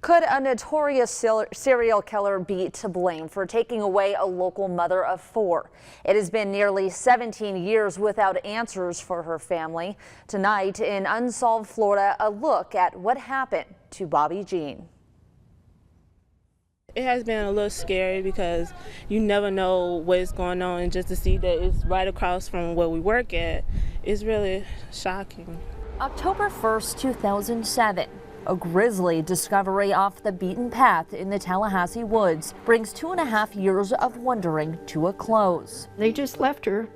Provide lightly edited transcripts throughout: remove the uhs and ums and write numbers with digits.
Could a notorious serial killer be to blame for taking away a local mother of 4? It has been nearly 17 years without answers for her family. Tonight in Unsolved Florida, a look at what happened to Bobbi Jean. It has been a little scary because you never know what's going on, and just to see that it's right across from where we work at is really shocking. October 1st, 2007. A grisly discovery off the beaten path in the Tallahassee woods brings 2.5 years of wondering to a close. They just left her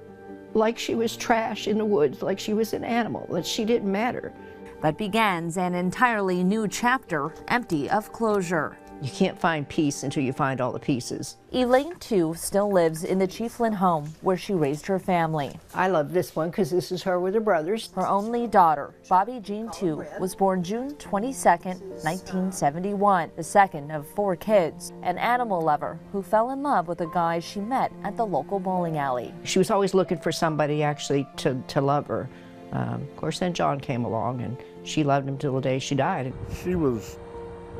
like she was trash in the woods, like she was an animal, that she didn't matter. But begins an entirely new chapter, empty of closure. You can't find peace until you find all the pieces. Elaine Tew still lives in the Kaplan home where she raised her family. I love this one because this is her with her brothers. Her only daughter, Bobbi Jean Tew, was born June 22nd, 1971, the second of 4 kids. An animal lover who fell in love with a guy she met at the local bowling alley. She was always looking for somebody actually to love her. Of course, then John came along and she loved him till the day she died. She was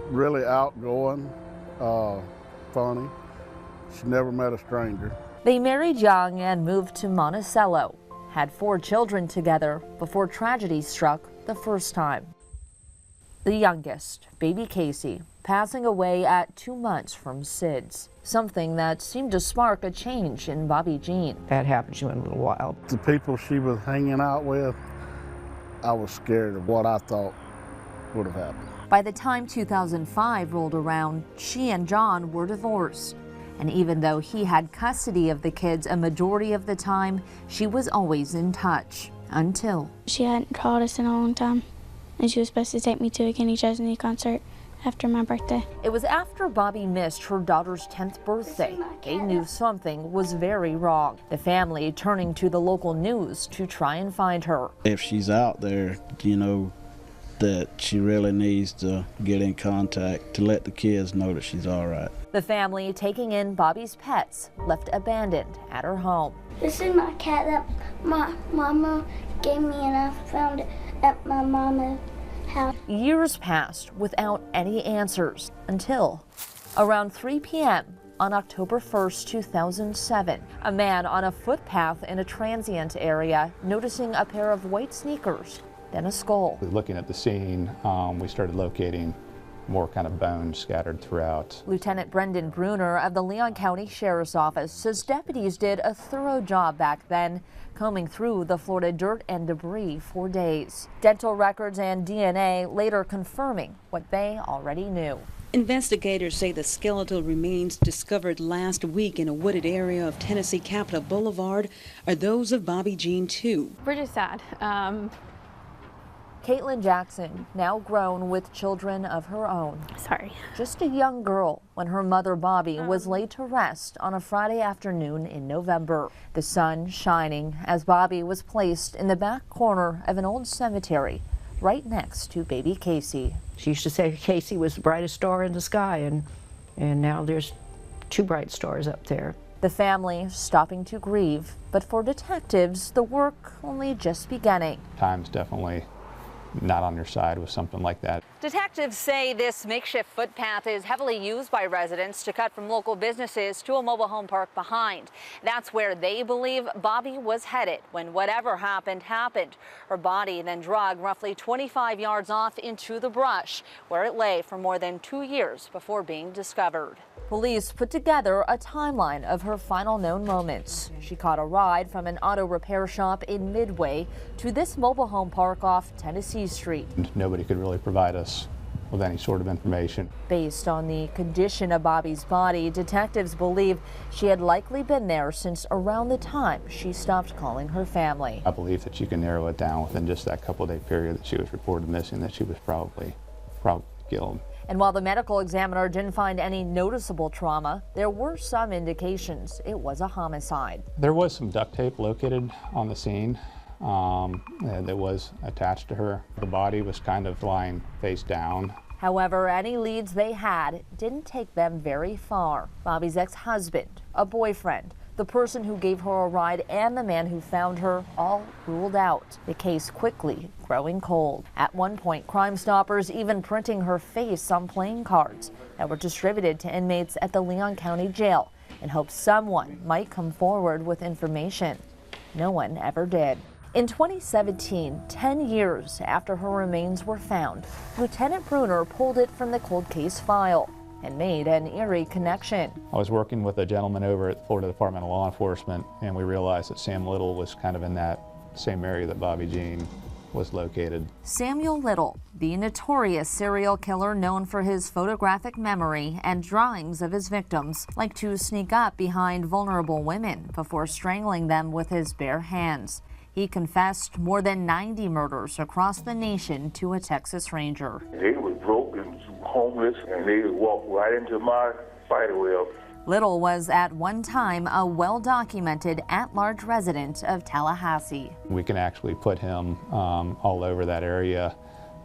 really outgoing, funny. She never met a stranger. They married young and moved to Monticello, had 4 children together before tragedy struck the first time. The youngest, baby Casey, passing away at 2 months from SIDS, something that seemed to spark a change in Bobbi Jean. That happened, she went a little wild. The people she was hanging out with, I was scared of what I thought would have happened. By the time 2005 rolled around, she and John were divorced. And even though he had custody of the kids a majority of the time, she was always in touch. Until she hadn't called us in a long time, and she was supposed to take me to a Kenny Chesney concert after my birthday. It was after Bobbi missed her daughter's 10th birthday. They knew something was very wrong. The family turning to the local news to try and find her. If she's out there, you know, that she really needs to get in contact to let the kids know that she's all right. The family taking in Bobbi's pets left abandoned at her home. This is my cat that my mama gave me, and I found it at my mama's house. Years passed without any answers until around 3 p.m. on October 1st, 2007, a man on a footpath in a transient area noticing a pair of white sneakers, then a skull. Looking at the scene, we started locating more kind of bones scattered throughout. Lieutenant Brendan Bruner of the Leon County Sheriff's Office says deputies did a thorough job back then, combing through the Florida dirt and debris for days. Dental records and DNA later confirming what they already knew. Investigators say the skeletal remains discovered last week in a wooded area of Tennessee Capitol Boulevard are those of Bobbi Jean Tew. We're just sad. Kaplan Jackson, now grown with children of her own. Sorry. Just a young girl when her mother Bobbi was laid to rest on a Friday afternoon in November. The sun shining as Bobbi was placed in the back corner of an old cemetery right next to baby Casey. She used to say Casey was the brightest star in the sky, and now there's 2 bright stars up there. The family stopping to grieve, but for detectives, the work only just beginning. Time's definitely not on your side with something like that. Detectives say this makeshift footpath is heavily used by residents to cut from local businesses to a mobile home park behind. That's where they believe Bobbi was headed when whatever happened happened. Her body then dragged roughly 25 yards off into the brush, where it lay for more than 2 years before being discovered. Police put together a timeline of her final known moments. She caught a ride from an auto repair shop in Midway to this mobile home park off Tennessee Street. Nobody could really provide us with any sort of information. Based on the condition of Bobbi's body, detectives believe she had likely been there since around the time she stopped calling her family. I believe that you can narrow it down within just that couple-day period that she was reported missing, that she was probably killed. And while the medical examiner didn't find any noticeable trauma, there were some indications it was a homicide. There was some duct tape located on the scene that was attached to her. The body was kind of lying face down. However, any leads they had didn't take them very far. Bobbi's ex-husband, a boyfriend, the person who gave her a ride and the man who found her all ruled out. The case quickly growing cold. At one point, Crime Stoppers even printing her face on playing cards that were distributed to inmates at the Leon County Jail in hopes someone might come forward with information. No one ever did. In 2017, 10 years after her remains were found, Lieutenant Bruner pulled it from the cold case file and made an eerie connection. I was working with a gentleman over at the Florida Department of Law Enforcement, and we realized that Sam Little was kind of in that same area that Bobbi Jean was located. Samuel Little, the notorious serial killer known for his photographic memory and drawings of his victims, liked to sneak up behind vulnerable women before strangling them with his bare hands. He confessed more than 90 murders across the nation to a Texas Ranger. They was broke and homeless, and they walked right into my spider web. Little was at one time a well-documented at-large resident of Tallahassee. We can actually put him all over that area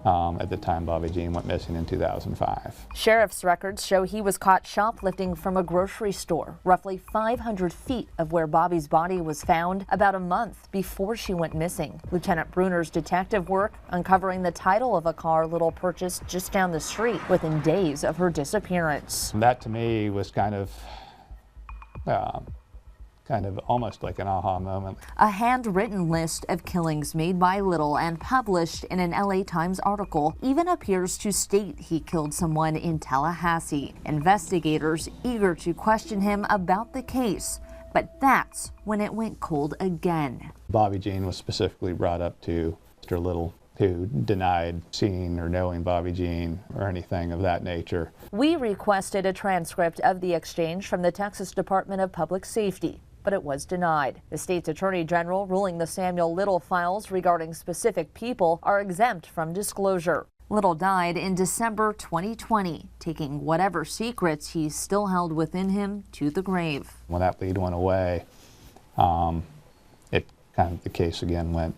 at the time Bobbi Jean went missing in 2005. Sheriff's records show he was caught shoplifting from a grocery store, roughly 500 feet of where Bobbi's body was found about a month before she went missing. Lieutenant Bruner's detective work uncovering the title of a car Little purchased just down the street within days of her disappearance. That to me was kind of almost like an aha moment. A handwritten list of killings made by Little and published in an LA Times article even appears to state he killed someone in Tallahassee. Investigators eager to question him about the case, but that's when it went cold again. Bobbi Jean was specifically brought up to Mr. Little, who denied seeing or knowing Bobbi Jean or anything of that nature. We requested a transcript of the exchange from the Texas Department of Public Safety, but it was denied. The state's attorney general ruling the Samuel Little files regarding specific people are exempt from disclosure. Little died in December 2020, taking whatever secrets he still held within him to the grave. When that lead went away, the case again went,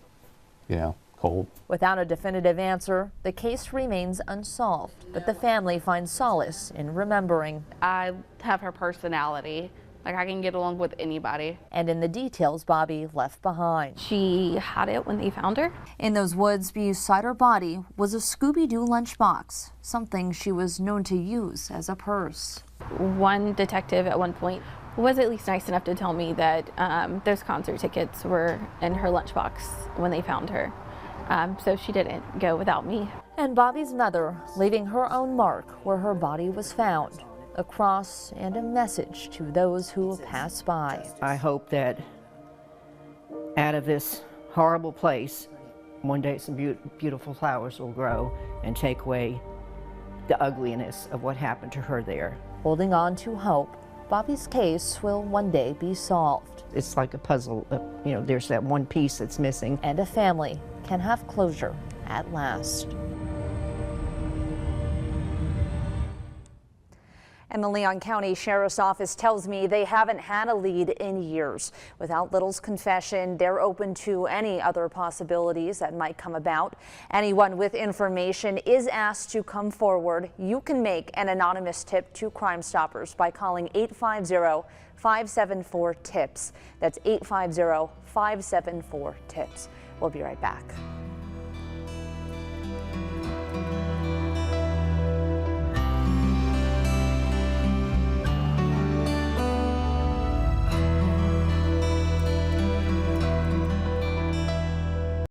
cold. Without a definitive answer, the case remains unsolved, but the family finds solace in remembering. I have her personality. Like, I can get along with anybody. And in the details Bobbi left behind. She had it when they found her. In those woods beside her body was a Scooby-Doo lunchbox, something she was known to use as a purse. One detective at one point was at least nice enough to tell me that those concert tickets were in her lunchbox when they found her. So she didn't go without me. And Bobbi's mother leaving her own mark where her body was found. A cross and a message to those who pass by. I hope that out of this horrible place, one day some beautiful flowers will grow and take away the ugliness of what happened to her there. Holding on to hope, Bobbi's case will one day be solved. It's like a puzzle, there's that one piece that's missing. And a family can have closure at last. And the Leon County Sheriff's Office tells me they haven't had a lead in years. Without Little's confession, they're open to any other possibilities that might come about. Anyone with information is asked to forward. You can make an anonymous tip to Crime Stoppers by calling 850-574-TIPS. That's 850-574-TIPS. We'll be right back.